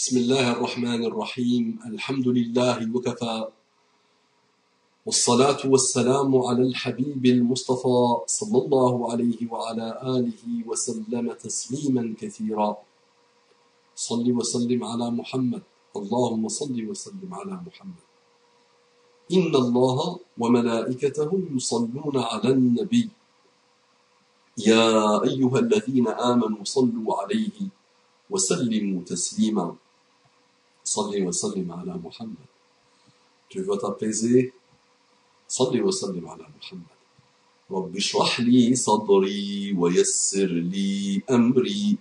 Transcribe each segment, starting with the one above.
بسم الله الرحمن الرحيم الحمد لله وكفى والصلاة والسلام على الحبيب المصطفى صلى الله عليه وعلى آله وسلم تسليما كثيرا صل وسلم على محمد اللهم صل وسلم على محمد إن الله وملائكته يصلون على النبي يا أيها الذين آمنوا صلوا عليه وسلموا تسليما صل وسلم على محمد. Tu veux t'apaiser? صل وسلم على محمد. رب اشرح لي صدري ويسر لي أمري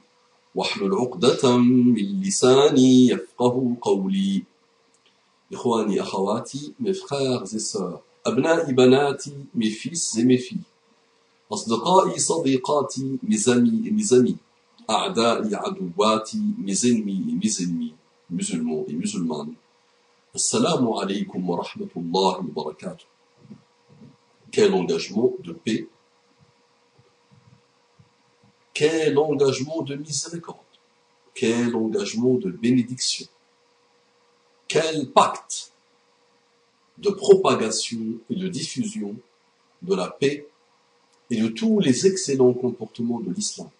واحلل عقدة من لساني يفقه قولي. إخواني أخواتي, mes frères et sœurs, أبنائي بناتي, mes fils et mes filles, أصدقائي صديقاتي, mes amis et mes amis, أعدائي عدواتي, mes ennemis et mes ennemis, musulmans et musulmanes. Assalamu alaikum wa rahmatullahi wa barakatuh. Quel engagement de paix, quel engagement de miséricorde, quel engagement de bénédiction, quel pacte de propagation et de diffusion de la paix et de tous les excellents comportements de l'islam.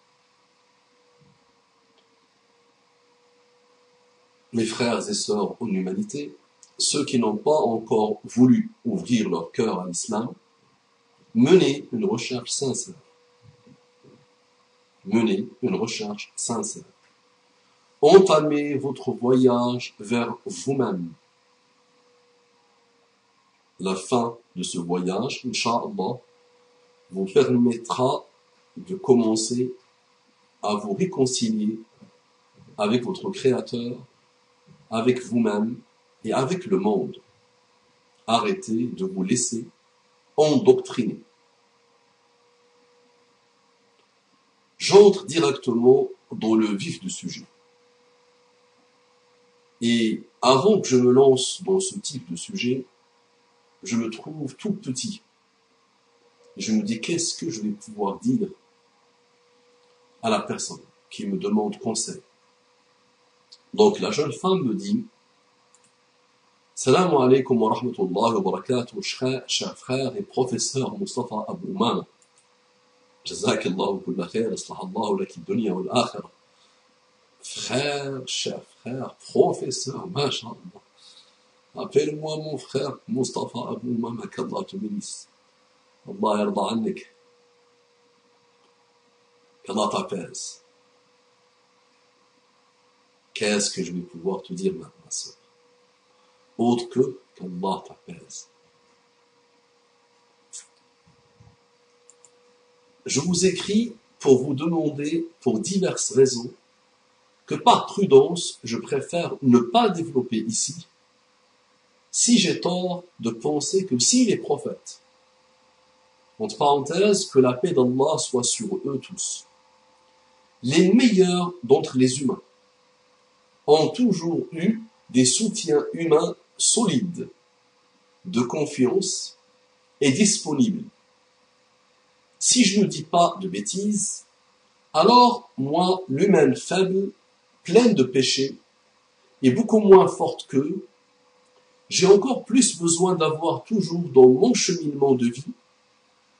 Mes frères et sœurs en humanité, ceux qui n'ont pas encore voulu ouvrir leur cœur à l'islam, menez une recherche sincère. Menez une recherche sincère. Entamez votre voyage vers vous-même. La fin de ce voyage, Inch'Allah, vous permettra de commencer à vous réconcilier avec votre Créateur, avec vous-même et avec le monde. Arrêtez de vous laisser endoctriner. J'entre directement dans le vif du sujet. Et avant que je me lance dans ce type de sujet, je me trouve tout petit. Je me dis, qu'est-ce que je vais pouvoir dire à la personne qui me demande conseil? Donc la jeune femme me dit, Salam alaikum wa rahmatullahi wa barakatuh, cher frère et professeur Mustafa Abu Umama. Jazakallahu kulla khair, aslahallahu laki dunya wal akhirah. Frère, cher frère, professeur, mashallah. Appelle-moi mon frère Mustafa Abu Umama, qu'Allah te bénisse. Allah yarda annik. Qu'Allah t'apaise. Qu'est-ce que je vais pouvoir te dire maintenant, ma sœur? Autre que qu'Allah t'apaise. Je vous écris pour vous demander, pour diverses raisons, que par prudence, je préfère ne pas développer ici, si j'ai tort de penser que si les prophètes, entre parenthèses, que la paix d'Allah soit sur eux tous, les meilleurs d'entre les humains, ont toujours eu des soutiens humains solides, de confiance et disponibles. Si je ne dis pas de bêtises, alors moi, l'humaine faible, pleine de péchés, et beaucoup moins forte qu'eux, j'ai encore plus besoin d'avoir toujours dans mon cheminement de vie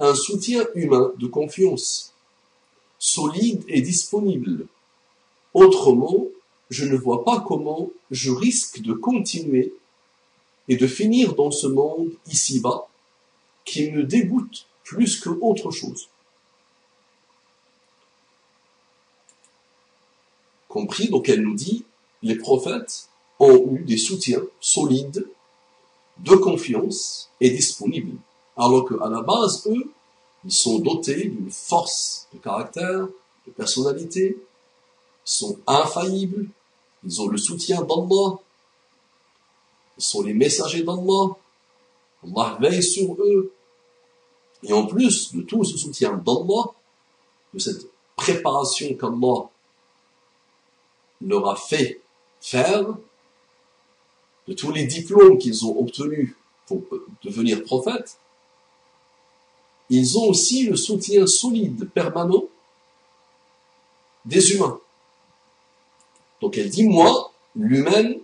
un soutien humain de confiance, solide et disponible. Autrement, je ne vois pas comment je risque de continuer et de finir dans ce monde ici-bas qui me dégoûte plus que autre chose. Compris, donc elle nous dit, les prophètes ont eu des soutiens solides, de confiance et disponibles. Alors qu'à la base, eux, ils sont dotés d'une force de caractère, de personnalité, ils sont infaillibles, ils ont le soutien d'Allah, ils sont les messagers d'Allah, Allah veille sur eux. Et en plus de tout ce soutien d'Allah, de cette préparation qu'Allah leur a fait faire, de tous les diplômes qu'ils ont obtenus pour devenir prophètes, ils ont aussi le soutien solide, permanent, des humains. Donc elle dit, moi, l'humaine,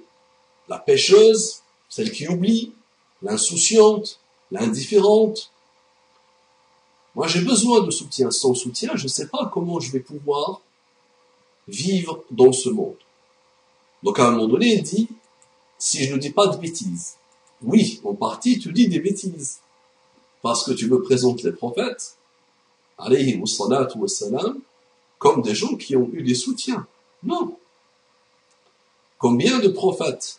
la pécheuse, celle qui oublie, l'insouciante, l'indifférente. Moi, j'ai besoin de soutien. Sans soutien, je ne sais pas comment je vais pouvoir vivre dans ce monde. Donc, à un moment donné, il dit, si je ne dis pas de bêtises, oui, en partie, tu dis des bêtises. Parce que tu me présentes les prophètes, alayhi wassalatu wassalam, comme des gens qui ont eu des soutiens. Non. Combien de prophètes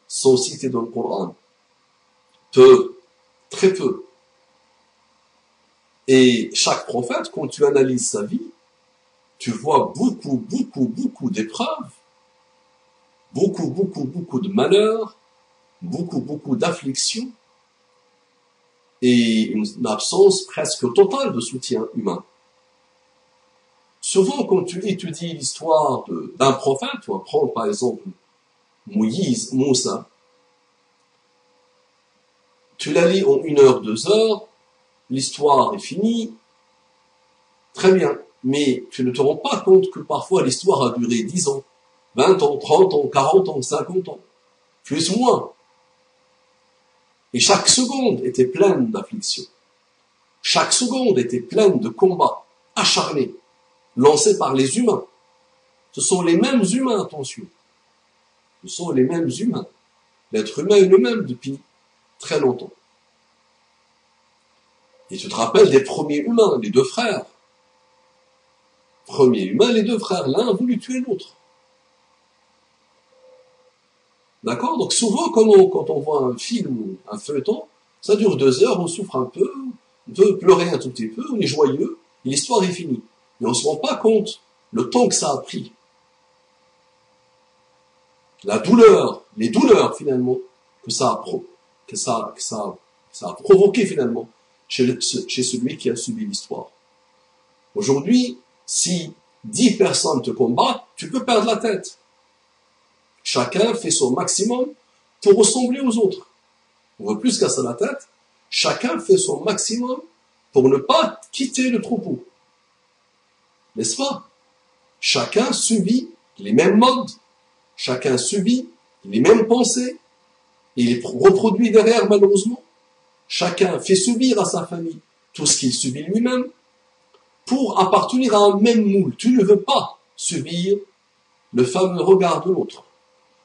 sont cités dans le Coran? Peu, très peu. Et chaque prophète, quand tu analyses sa vie, tu vois beaucoup d'épreuves, beaucoup de malheurs, beaucoup d'afflictions, et une absence presque totale de soutien humain. Souvent, quand tu étudies l'histoire d'un prophète, tu vas prendre par exemple Moïse, Moussa, tu la lis en 1 heure, 2 heures, l'histoire est finie, très bien, mais tu ne te rends pas compte que parfois l'histoire a duré 10 ans, 20 ans, 30 ans, 40 ans, 50 ans, plus ou moins. Et chaque seconde était pleine d'afflictions. Chaque seconde était pleine de combats acharnés, lancés par les humains. Ce sont les mêmes humains, attention. Ce sont les mêmes humains. L'être humain est le même depuis très longtemps. Et tu te rappelles des premiers humains, les 2 frères. Premiers humains, les 2 frères. L'un a voulu tuer l'autre. D'accord? Donc souvent, quand on voit un film ou un feuilleton, ça dure 2 heures, on souffre un peu, on peut pleurer un tout petit peu, on est joyeux, et l'histoire est finie. Mais on ne se rend pas compte le temps que ça a pris. La douleur, les douleurs finalement, que ça a provoqué finalement chez celui qui a subi l'histoire. Aujourd'hui, si 10 personnes te combattent, tu peux perdre la tête. Chacun fait son maximum pour ressembler aux autres. On veut plus casser la tête. Chacun fait son maximum pour ne pas quitter le troupeau. N'est-ce pas? Chacun subit les mêmes modes. Chacun subit les mêmes pensées. Il les reproduit derrière, malheureusement. Chacun fait subir à sa famille tout ce qu'il subit lui-même pour appartenir à un même moule. Tu ne veux pas subir le fameux regard de l'autre.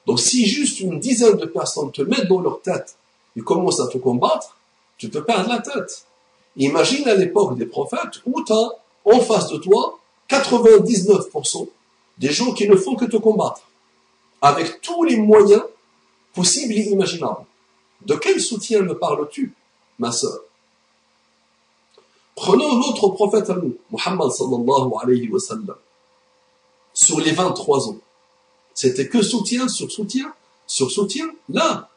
Donc si juste une dizaine de personnes te mettent dans leur tête et commencent à te combattre, tu peux perdre la tête. Imagine à l'époque des prophètes où tu as en face de toi 99% des gens qui ne font que te combattre, avec tous les moyens possibles et imaginables. De quel soutien me parles-tu, ma sœur? Prenons notre prophète à nous, Muhammad sallallahu alayhi wa sallam. Sur les 23 ans, c'était que soutien sur soutien sur soutien. Là,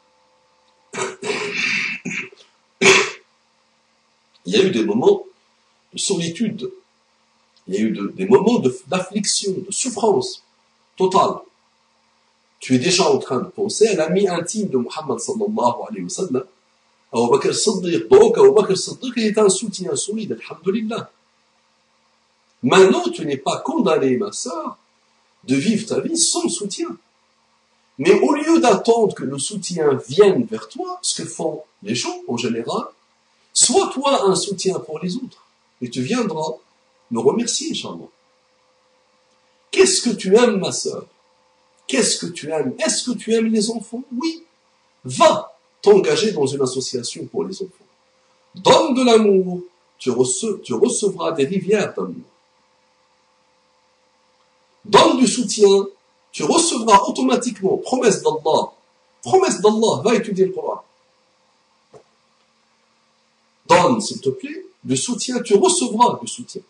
il y a eu des moments de solitude, il y a eu des moments d'affliction, de souffrance totale. Tu es déjà en train de penser à l'ami intime de Muhammad sallallahu alayhi wa sallam, Abu Bakr Siddiq. Donc, Abu Bakr Siddiq est un soutien solide, alhamdulillah. Maintenant, tu n'es pas condamné, ma sœur, de vivre ta vie sans soutien. Mais au lieu d'attendre que le soutien vienne vers toi, ce que font les gens en général, sois toi un soutien pour les autres. Et tu viendras me remercier, Inch'Allah. Qu'est-ce que tu aimes, ma sœur? Qu'est-ce que tu aimes? Est-ce que tu aimes les enfants? Oui. Va t'engager dans une association pour les enfants. Donne de l'amour, tu recevras des rivières d'amour. Donne du soutien, tu recevras automatiquement, promesse d'Allah, va étudier le Coran. Donne, s'il te plaît, du soutien, tu recevras du soutien.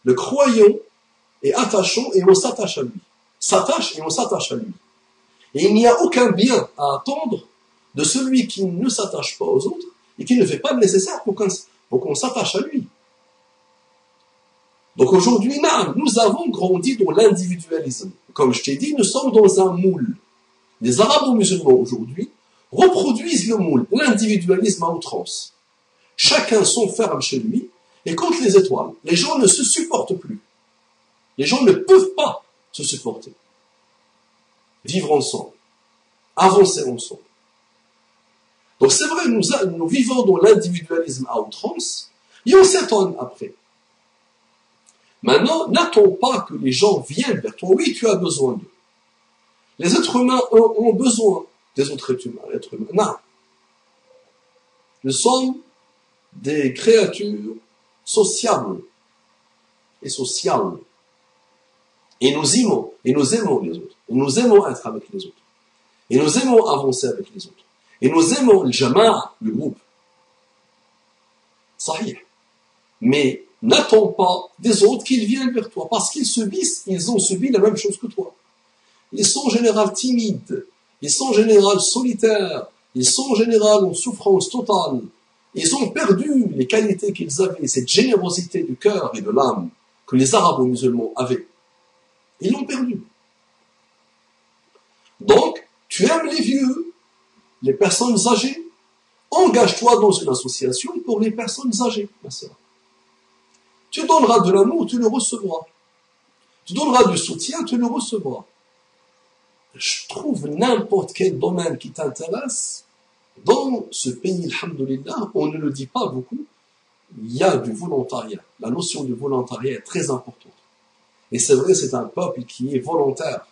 Le croyant est attachant et on s'attache à lui. S'attache et on s'attache à lui. Et il n'y a aucun bien à attendre de celui qui ne s'attache pas aux autres et qui ne fait pas le nécessaire pour qu'on s'attache à lui. Donc aujourd'hui, nous avons grandi dans l'individualisme. Comme je t'ai dit, nous sommes dans un moule. Les arabo-musulmans aujourd'hui reproduisent le moule, l'individualisme à outrance. Chacun s'enferme chez lui Et contre les étoiles, les gens ne se supportent plus. Les gens ne peuvent pas se supporter. Vivre ensemble. Avancer ensemble. Donc c'est vrai, nous vivons dans l'individualisme à outrance, et on s'étonne après. Maintenant, n'attends pas que les gens viennent vers toi. Oui, tu as besoin d'eux. Les êtres humains ont besoin des autres êtres humains. Non. Nous sommes des créatures sociables et sociales. Et nous aimons les autres. Et nous aimons être avec les autres. Et nous aimons avancer avec les autres. Et nous aimons le jama'a, le groupe. Sahih. Mais n'attends pas des autres qu'ils viennent vers toi. Parce ils ont subi la même chose que toi. Ils sont en général timides. Ils sont en général solitaires. Ils sont en général en souffrance totale. Ils ont perdu les qualités qu'ils avaient, cette générosité du cœur et de l'âme que les arabo-musulmans avaient. Ils l'ont perdu. Donc, tu aimes les vieux, les personnes âgées, engage-toi dans une association pour les personnes âgées, ma sœur. Tu donneras de l'amour, tu le recevras. Tu donneras du soutien, tu le recevras. Je trouve n'importe quel domaine qui t'intéresse, dans ce pays, alhamdoulilah, on ne le dit pas beaucoup, il y a du volontariat. La notion du volontariat est très importante. Et c'est vrai, c'est un peuple qui est volontaire,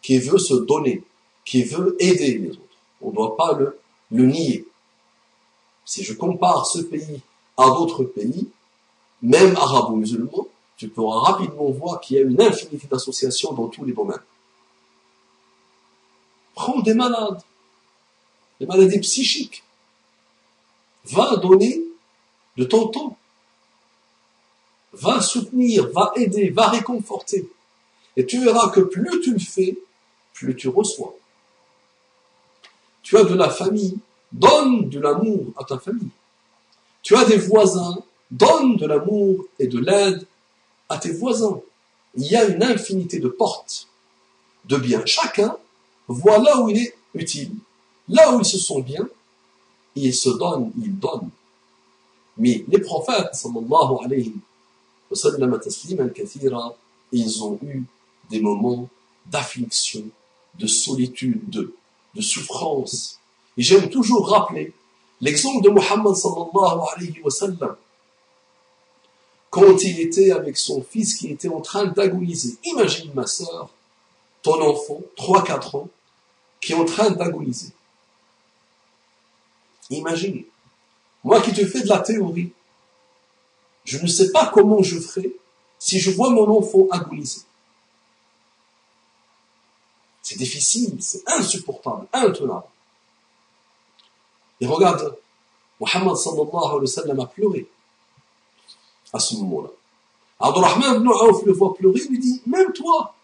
qui veut se donner, qui veut aider les autres. On ne doit pas le nier. Si je compare ce pays à d'autres pays, même arabo-musulmans, tu pourras rapidement voir qu'il y a une infinité d'associations dans tous les domaines. Prends des malades, des maladies psychiques. Va donner de ton temps. Va soutenir, va aider, va réconforter. Et tu verras que plus tu le fais, plus tu reçois. Tu as de la famille, donne de l'amour à ta famille. Tu as des voisins, donne de l'amour et de l'aide à tes voisins. Il y a une infinité de portes de bien. Chacun voit là où il est utile, là où il se sent bien, et il se donne, il donne. Mais les prophètes, sallallahu alayhi wa sallam, tasliman kathira, ils ont eu des moments d'affliction, de solitude, de souffrance. Et j'aime toujours rappeler l'exemple de Muhammad sallallahu alayhi wa sallam, quand il était avec son fils qui était en train d'agoniser. Imagine ma sœur, ton enfant, 3-4 ans, qui est en train d'agoniser. Imagine, moi qui te fais de la théorie, je ne sais pas comment je ferai si je vois mon enfant agoniser. C'est difficile, c'est insupportable, intenable. Et regarde, Muhammad sallallahu alayhi wa sallam a pleuré à ce moment-là. Abdurrahman ibn Auf le voit pleurer, lui dit, même toi,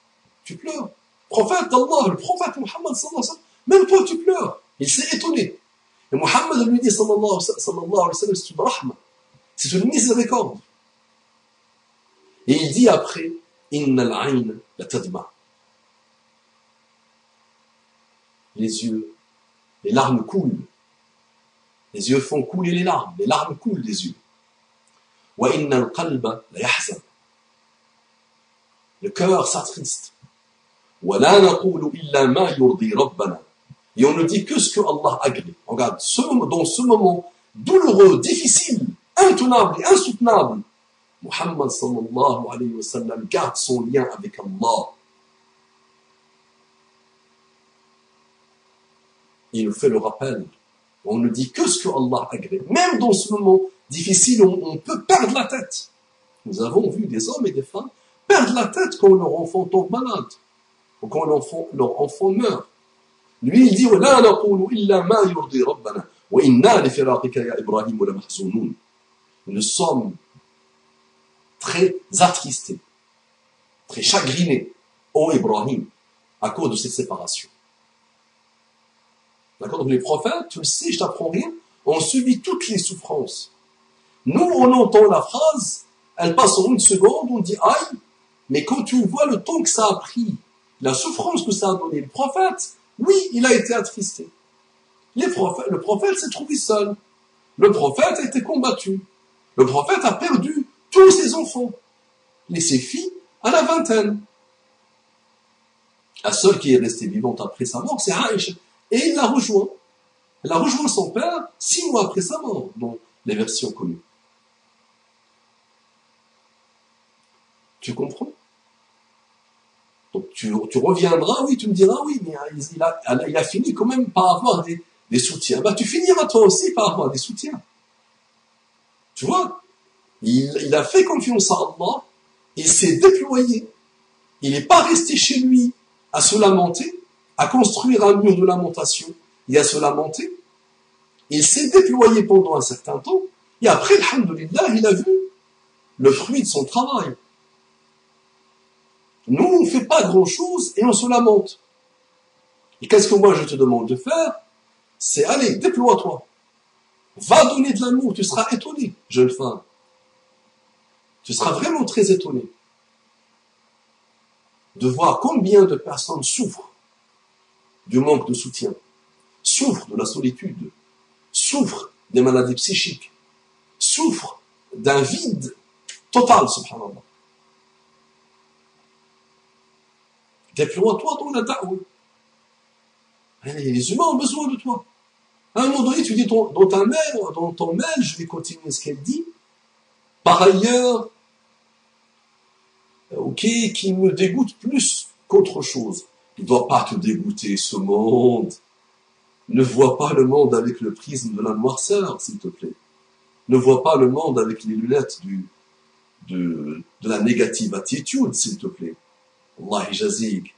tu pleures. Prophète d'Allah, le prophète Muhammad sallallahu alayhi wa sallam, même toi tu pleures. Il s'est étonné. Et Muhammad lui dit sallallahu alayhi wa sallam, c'est une rahma, c'est une miséricorde. Et il dit après, inna al-ayn la tadma. Les yeux, les larmes coulent. Les yeux font couler les larmes coulent des yeux. Wa inna al-qalba la yahzan. Le cœur s'attriste. Wa la naqulu illa ma yurdi rabbana. Et on ne dit que ce que Allah agrée. Regarde, dans ce moment douloureux, difficile, intenable et insoutenable, Muhammad sallallahu alayhi wa sallam garde son lien avec Allah. Il nous fait le rappel. On ne dit que ce que Allah agrée. Même dans ce moment difficile, on peut perdre la tête. Nous avons vu des hommes et des femmes perdre la tête quand leur enfant tombe malade, ou quand leur enfant meurt. Lui, il dit, وَلَا نَقُولُ إِلَّا مَا يُرْضِي رَبَّنَا وَإِنَّا لِفِرَاقِكَ يَا إِبْرَاهِيمُ لَمَحْزُونُونَ. Nous sommes très attristés, très chagrinés, ô Ibrahim, à cause de cette séparation. D'accord? Donc les prophètes, tu le sais, je t'apprends rien, ont subi toutes les souffrances. Nous, on entend la phrase, elle passe en une seconde, on dit aïe, mais quand tu vois le temps que ça a pris, la souffrance que ça a donné, le prophète, oui, il a été attristé. Le prophète s'est trouvé seul. Le prophète a été combattu. Le prophète a perdu tous ses enfants, et ses filles à la vingtaine. La seule qui est restée vivante après sa mort, c'est Aïcha. Et il l'a rejoint. Elle a rejoint son père 6 mois après sa mort, dans les versions connues. Tu comprends? Donc tu reviendras, oui, tu me diras, oui, mais il a fini quand même par avoir des soutiens. Bah, tu finiras toi aussi par avoir des soutiens. Tu vois? Il a fait confiance à Allah, il s'est déployé. Il n'est pas resté chez lui à se lamenter, à construire un mur de lamentation et à se lamenter. Il s'est déployé pendant un certain temps, et après, alhamdoulilah, il a vu le fruit de son travail. Nous, on ne fait pas grand-chose et on se lamente. Et qu'est-ce que moi je te demande de faire? C'est, allez, déploie-toi. Va donner de l'amour, tu seras étonné, jeune femme. Tu seras vraiment très étonné de voir combien de personnes souffrent du manque de soutien, souffrent de la solitude, souffrent des maladies psychiques, souffrent d'un vide total, subhanallah. Déploie-toi dans la da'wah. Les humains ont besoin de toi. À un moment donné, tu dis dans ton mail, je vais continuer ce qu'elle dit. Par ailleurs, qui me dégoûte plus qu'autre chose. Il ne doit pas te dégoûter, ce monde. Ne vois pas le monde avec le prisme de la noirceur, s'il te plaît. Ne vois pas le monde avec les lunettes de la négative attitude, s'il te plaît. Wallahi jazig.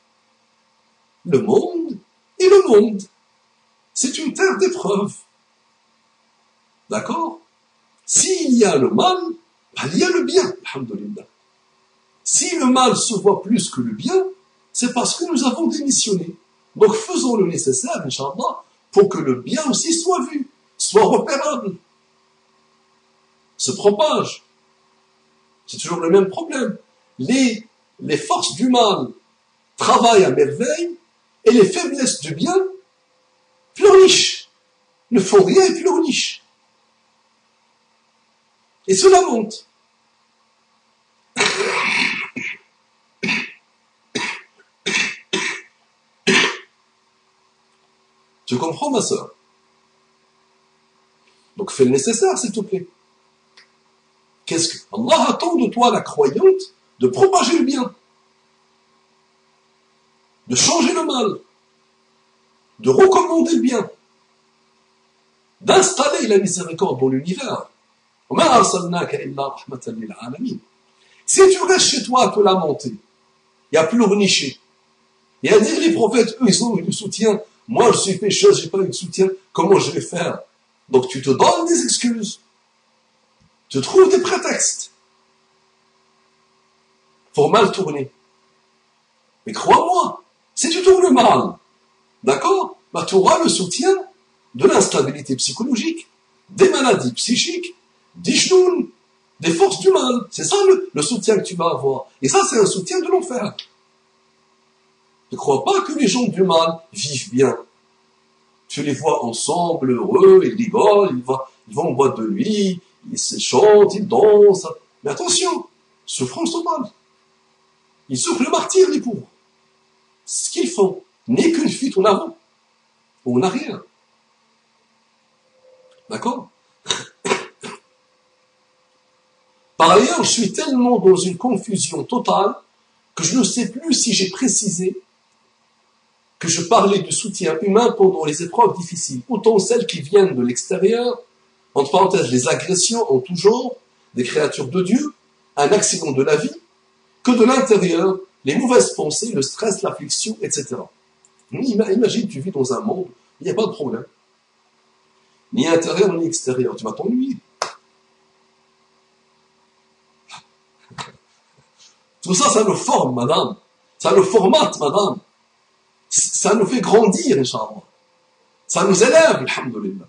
Le monde est le monde. C'est une terre d'épreuve. D'accord? S'il y a le mal, il y a le bien, alhamdoulilah. Si le mal se voit plus que le bien, c'est parce que nous avons démissionné. Donc faisons le nécessaire, Inch'Allah, pour que le bien aussi soit vu, soit repérable, se propage. C'est toujours le même problème. Les forces du mal travaillent à merveille et les faiblesses du bien pleurnichent, ne font rien et pleurnichent. Et cela monte. Tu comprends, ma sœur? Donc fais le nécessaire, s'il te plaît. Qu'est-ce que Allah attend de toi, la croyante, de propager le bien, de changer le mal, de recommander le bien, d'installer la miséricorde dans l'univers. Si tu restes chez toi à te lamenter, et à pleurnicher, et à dire les prophètes, eux, ils ont eu du soutien, moi je suis pécheur, j'ai pas eu de soutien, comment je vais faire? Donc tu te donnes des excuses, tu trouves des prétextes pour mal tourner. Mais crois-moi, si tu tournes mal, d'accord, tu auras le soutien de l'instabilité psychologique, des maladies psychiques, d'Ishnoun, des forces du mal. C'est ça le soutien que tu vas avoir. Et ça, c'est un soutien de l'enfer. Ne crois pas que les gens du mal vivent bien. Tu les vois ensemble, heureux, ils rigolent, ils vont en boîte de nuit, ils se chantent, ils dansent. Mais attention, souffrance totale. Ils souffrent le martyre, les pauvres. Ce qu'ils font n'est qu'une fuite en avant, ou en arrière. D'accord? Par ailleurs, je suis tellement dans une confusion totale que je ne sais plus si j'ai précisé que je parlais de soutien humain pendant les épreuves difficiles, autant celles qui viennent de l'extérieur, entre parenthèses, les agressions en tout genre, des créatures de Dieu, un accident de la vie, que de l'intérieur, les mauvaises pensées, le stress, l'affliction, etc. Imagine, tu vis dans un monde, il n'y a pas de problème. Ni intérieur, ni extérieur. Tu vas t'ennuyer. Tout ça, ça nous forme, madame. Ça nous formate, madame. Ça nous fait grandir, Inch'Allah. Ça nous élève, alhamdoulilah.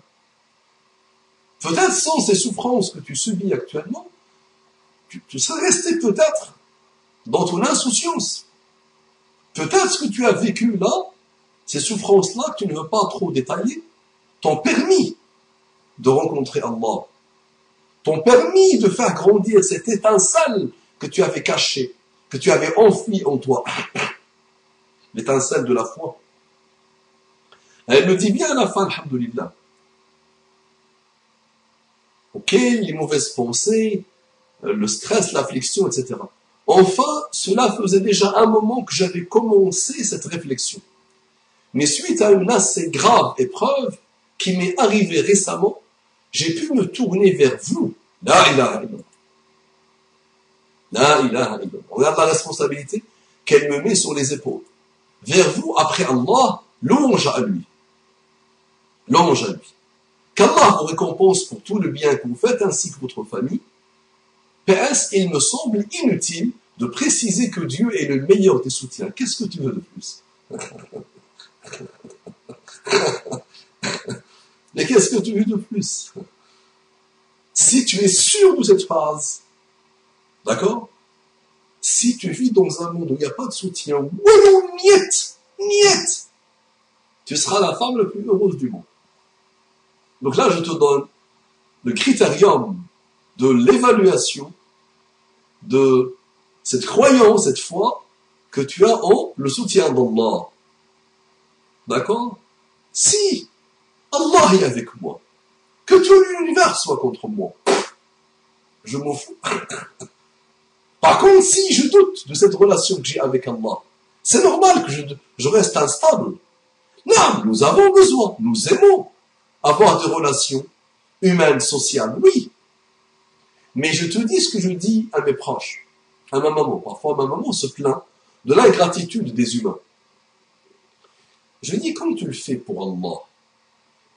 Peut-être sans ces souffrances que tu subis actuellement, tu serais resté peut-être dans ton insouciance. Peut-être ce que tu as vécu là, ces souffrances-là que tu ne veux pas trop détailler, t'ont permis de rencontrer Allah. t'ont permis de faire grandir cette étincelle que tu avais cachée, que tu avais enfouie en toi. L'étincelle de la foi. Elle le dit bien à la fin, alhamdoulilah. Ok, les mauvaises pensées, le stress, l'affliction, etc. Enfin, cela faisait déjà un moment que j'avais commencé cette réflexion. Mais suite à une assez grave épreuve qui m'est arrivée récemment, j'ai pu me tourner vers vous. La ilaha illallah. La ilaha illallah. Regarde la responsabilité qu'elle me met sur les épaules. Vers vous, après Allah, louange à lui. Louange à lui. Qu'Allah vous récompense pour tout le bien que vous faites ainsi que votre famille. PS, il me semble inutile de préciser que Dieu est le meilleur des soutiens. Qu'est-ce que tu veux de plus? Mais qu'est-ce que tu veux de plus? Si tu es sûr de cette phrase, d'accord? Si tu vis dans un monde où il n'y a pas de soutien, niet, tu seras la femme la plus heureuse du monde. Donc là, je te donne le critérium de l'évaluation de cette croyance, cette foi que tu as en le soutien d'Allah. D'accord? Si Allah est avec moi, que tout l'univers soit contre moi, je m'en fous. Par contre, si je doute de cette relation que j'ai avec Allah, c'est normal que je reste instable. Non, nous avons besoin, nous aimons avoir des relations humaines, sociales, oui. Mais je te dis ce que je dis à mes proches, à ma maman. Parfois, ma maman se plaint de l'ingratitude des humains. Je dis, quand tu le fais pour Allah,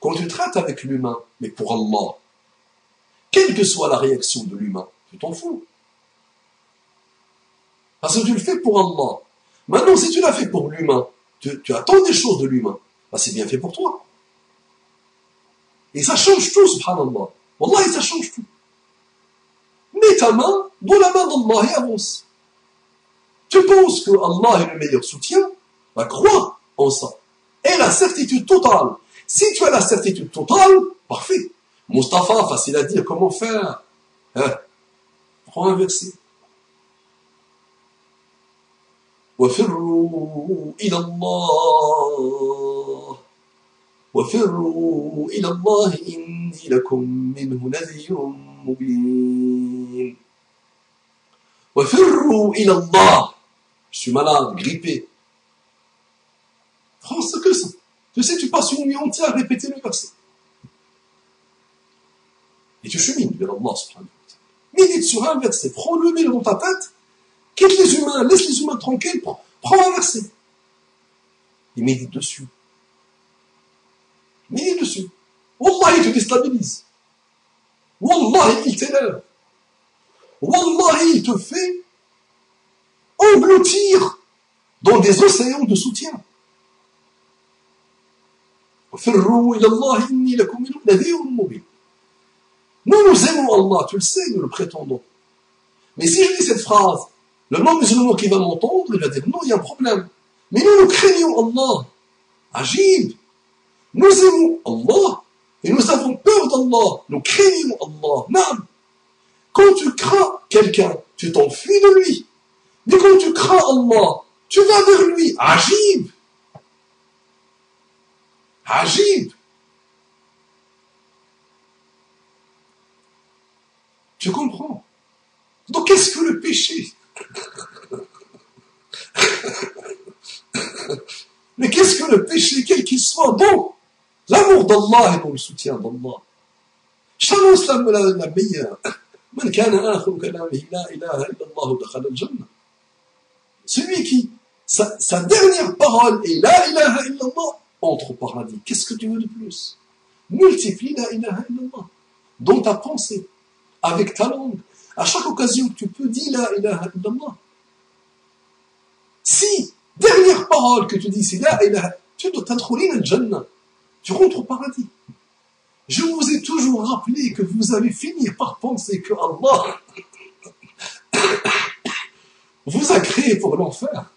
quand tu traites avec l'humain, mais pour Allah, quelle que soit la réaction de l'humain, tu t'en fous. Parce que tu le fais pour Allah. Maintenant, si tu l'as fait pour l'humain, tu attends des choses de l'humain, bah, c'est bien fait pour toi. Et ça change tout, subhanallah. Wallahi, ça change tout. Mets ta main dans la main d'Allah et avance. Tu penses que Allah est le meilleur soutien? Bah, crois en ça. Et la certitude totale. Si tu as la certitude totale, parfait. Mustapha, facile à dire, comment faire? Hein? Prends un verset. وَفِرُّوا إِلَى اللَّهِ وَفِرُّوا إِلَى اللَّهِ إِنِّي لَكُمْ مِنْهُ نَذِيرٌ مُبِينٌ وَفِرُّوا إِلَى اللَّهِ. Je suis malade, grippé. Prends ce que ça. Tu sais, tu passes une nuit entière à répéter le verset. Et tu chemines vers Allah subhanahu wa ta'ala. Médite sur un verset, prends-le, mets-le dans ta tête, quitte les humains, laisse les humains tranquilles, prends un verset. Et médite dessus. Médite dessus. Wallahi, il te déstabilise. Wallahi, il t'élève. Wallahi, il te fait engloutir dans des océans de soutien. وَفِرُّوا إِلَى اللَّهِ إِنِّي لَكُمْ مِنْهُ نَذِيرٌ مُبِينٌ. Nous aimons Allah, tu le sais, nous le prétendons. Mais si je dis cette phrase, le non-musulman qui va m'entendre, il va dire non, il y a un problème. Mais nous craignons Allah. Ajib. Nous aimons Allah et nous avons peur d'Allah. Nous craignons Allah. Non. Quand tu crains quelqu'un, tu t'enfuis de lui. Mais quand tu crains Allah, tu vas vers lui. Ajib. Ajib. Tu comprends? Donc qu'est-ce que le péché? Mais qu'est-ce que le péché, quel qu'il soit, dans l'amour d'Allah et dans le soutien d'Allah? Je t'annonce la meilleure. من كان آخر كلامه لا إله إلا الله دخل الجنة. Celui qui, sa dernière parole est la ilaha illallah, entre au paradis. Qu'est-ce que tu veux de plus? Multiplie la ilaha illallah dans ta pensée, avec ta langue. À chaque occasion que tu peux dire la ilaha illallah. Si, dernière parole que tu dis, c'est la ilaha, tu dois t'introduire dans le Jannah. Tu rentres au paradis. Je vous ai toujours rappelé que vous allez finir par penser que Allah vous a créé pour l'enfer.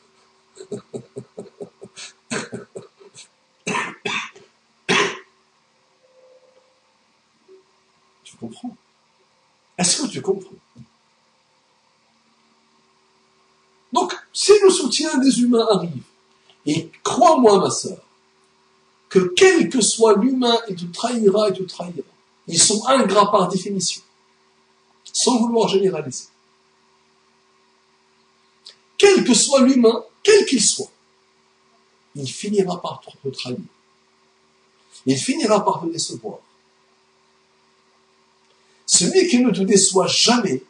Tu comprends? Si le soutien des humains arrive, et crois-moi ma sœur, que quel que soit l'humain, il te trahira et te trahira. Ils sont ingrats par définition, sans vouloir généraliser. Quel que soit l'humain, quel qu'il soit, il finira par te trahir. Il finira par te décevoir. Celui qui ne te déçoit jamais,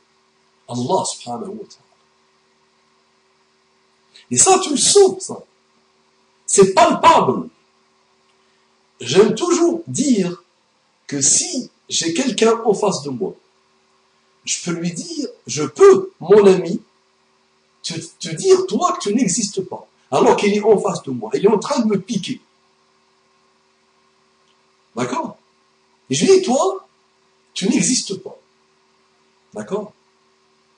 Allah subhanahu wa ta'ala. Et ça, tu le sens, ça. C'est palpable. J'aime toujours dire que si j'ai quelqu'un en face de moi, je peux lui dire, je peux, mon ami, te dire, toi, que tu n'existes pas, alors qu'il est en face de moi, il est en train de me piquer. D'accord? Et je lui dis, toi, tu n'existes pas. D'accord?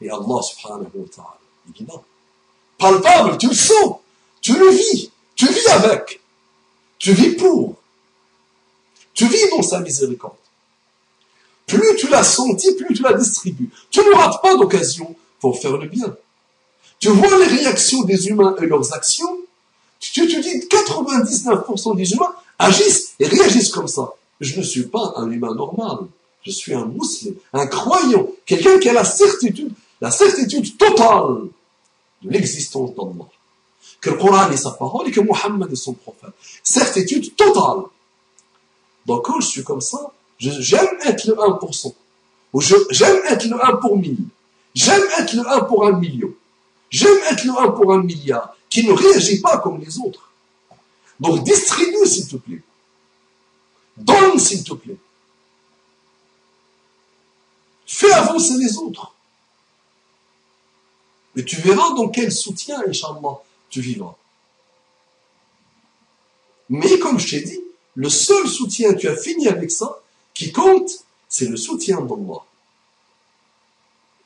Et Allah subhanahu wa ta'ala, il dit non. Palpable, tu le sens, tu le vis, tu vis avec, tu vis pour, tu vis dans sa miséricorde. Plus tu l'as senti, plus tu la distribues. Tu ne rates pas d'occasion pour faire le bien. Tu vois les réactions des humains et leurs actions, tu te dis 99% des humains agissent et réagissent comme ça. Je ne suis pas un humain normal. Je suis un musulman, un croyant, quelqu'un qui a la certitude totale de l'existence d'Allah. Que le Coran est sa parole et que Mohammed est son prophète. Certitude totale. Donc quand je suis comme ça, j'aime être le 1%. Ou j'aime être le 1 pour 1000. J'aime être le 1 pour 1 million. J'aime être le 1 pour 1 milliard, qui ne réagit pas comme les autres. Donc distribue s'il te plaît. Donne s'il te plaît. Fais avancer les autres. Et tu verras dans quel soutien, Inch'Allah, tu vivras. Mais comme je t'ai dit, le seul soutien, tu as fini avec ça, qui compte, c'est le soutien d'Allah.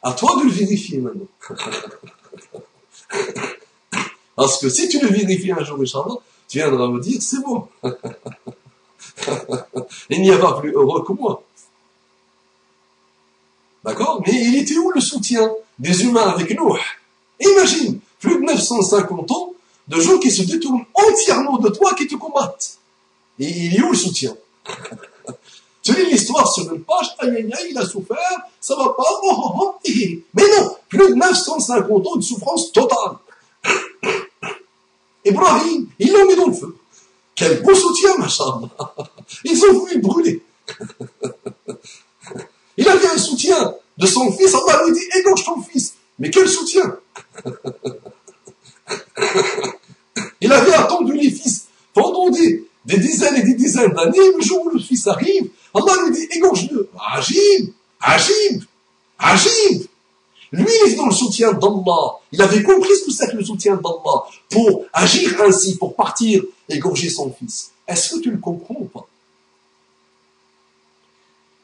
À toi de le vérifier maintenant. Parce que si tu le vérifies un jour, Inch'Allah, tu viendras me dire, c'est bon. Il n'y a pas plus heureux que moi. D'accord? Mais il était où le soutien des humains avec Nuh? Imagine, plus de 950 ans de gens qui se détournent entièrement de toi, qui te combattent. Et il est où le soutien? Tu lis l'histoire sur une page, aïe aïe aïe, il a souffert, ça va pas, oh oh oh, mais non, plus de 950 ans de souffrance totale. Ibrahim, ils l'ont mis dans le feu. Quel beau soutien, machallah. Ils ont voulu brûler. Il avait un soutien de son fils, Allah lui dit, égorge ton fils. Mais quel soutien? Il avait attendu les fils pendant des dizaines et des dizaines d'années, le jour où le fils arrive, Allah lui dit, égorge-le. Agib, agib, agib. Lui, il est dans le soutien d'Allah. Il avait compris ce que c'est que le soutien d'Allah pour agir ainsi, pour partir égorger son fils. Est-ce que tu le comprends ou pas?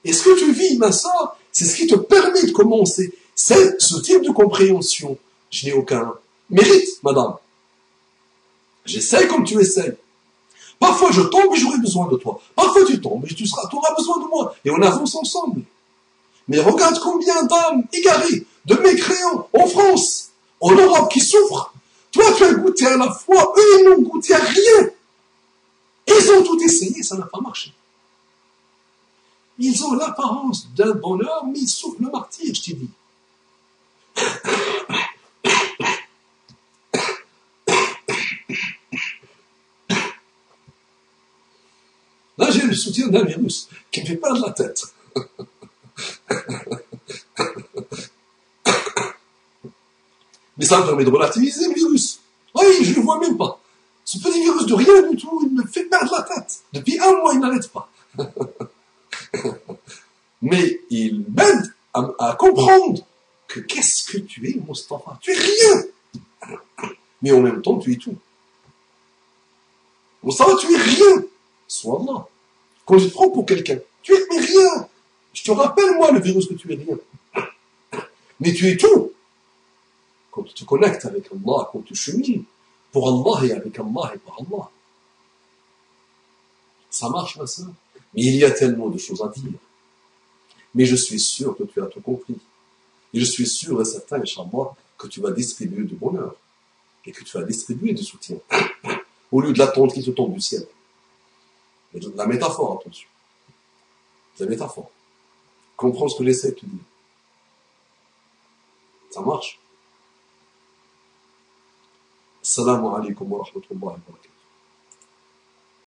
Est-ce que tu vis, ma soeur? C'est ce qui te permet de commencer. C'est ce type de compréhension. Je n'ai aucun mérite, madame. J'essaie comme tu essaies. Parfois je tombe et j'aurai besoin de toi. Parfois tu tombes et tu auras besoin de moi. Et on avance ensemble. Mais regarde combien d'âmes égarées, de mécréants en France, en Europe qui souffrent. Toi tu as goûté à la foi, eux ils n'ont goûté à rien. Ils ont tout essayé, ça n'a pas marché. Ils ont l'apparence d'un bonheur, mais ils souffrent le martyre, je t'ai dit. Là, j'ai le soutien d'un virus qui me fait perdre la tête. Mais ça me permet de relativiser le virus. Oui, je ne le vois même pas. Ce petit virus de rien du tout, il me fait perdre la tête. Depuis 1 mois, il n'arrête pas. Mais il m'aide à comprendre que qu'est-ce que tu es, Moustapha? Tu es rien. Mais en même temps, tu es tout. Moustapha, tu es rien. Sois Allah. Quand je te prends pour quelqu'un, tu es mais rien. Je te rappelle, moi, le virus, que tu es rien. Mais tu es tout. Quand tu te connectes avec Allah, quand tu chemines pour Allah et avec Allah et par Allah. Ça marche, ma soeur. Mais il y a tellement de choses à dire. Mais je suis sûr que tu as tout compris. Et je suis sûr et certain, Inch'Allah, que tu vas distribuer du bonheur. et que tu vas distribuer du soutien, au lieu de l'attendre qu'il te tombe du ciel. La métaphore, attention. La métaphore. Comprends ce que j'essaie de te dire. Ça marche. Assalamu alaikum wa rahmatullahi wa barakatuh.